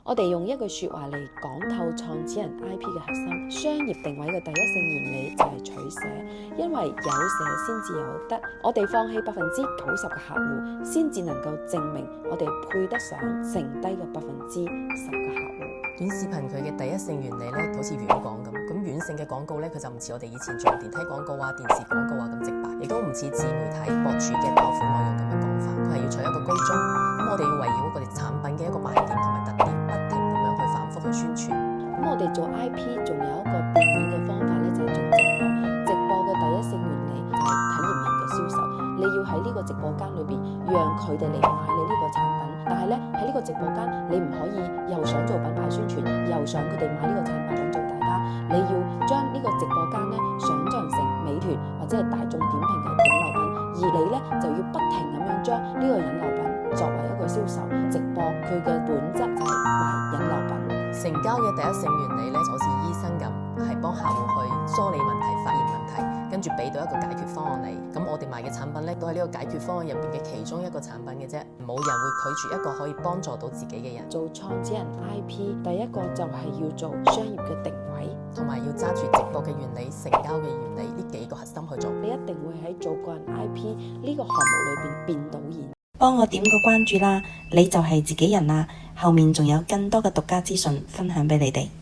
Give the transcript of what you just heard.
我哋用一句說話嚟講透創始人 IP 嘅核心，商業定位嘅第一性原理就係取捨，因為有捨先至有得。我哋放棄90%嘅客戶，先至能夠證明我哋配得上剩低嘅10%嘅客戶。短視頻佢嘅第一性原理咧，好似軟廣咁軟性嘅廣告咧，佢就唔似我哋以前做電梯廣告啊、電視廣告啊咁直白，亦都唔似自媒體博主嘅爆款內容咁樣講法，佢係要取一個居中。咁我哋要圍繞我哋產品嘅一個賣點同埋特點，不停咁樣去反覆去宣傳。咁我哋做 IP 仲有一個變現嘅方法咧，就係做直播。直播嘅第一性原理就係體驗型嘅銷售。你要喺呢個直播間裏邊，讓佢哋嚟買你呢個產品。但係咧喺呢個直播間，你唔可以又想做品牌宣傳，又想佢哋買呢個產品咁做大家。你要將呢個直播間咧想像成美團或者係大眾點評嘅引流品，而你咧就要不停咁樣將呢個引流品作為一個銷售。直播佢嘅本質就係賣引流品。成交嘅第一性原理咧，就好似醫生咁，係幫客戶去梳理問題、發現問題，跟住俾到一個解決方案你。咁我哋賣嘅產品咧，都係呢個解決方案入邊嘅其中一個產品嘅啫。冇人會拒絕一個可以幫助到自己嘅人。做創始人 IP，第一個就係要做商業嘅定位，同埋要揸住直播嘅原理、成交嘅原理呢幾個核心去做。你一定會喺做個人 IP 呢個項目裏邊變到現。幫我點個關注啦，你就係自己人啦。後面仲有更多嘅獨家資訊分享俾你哋。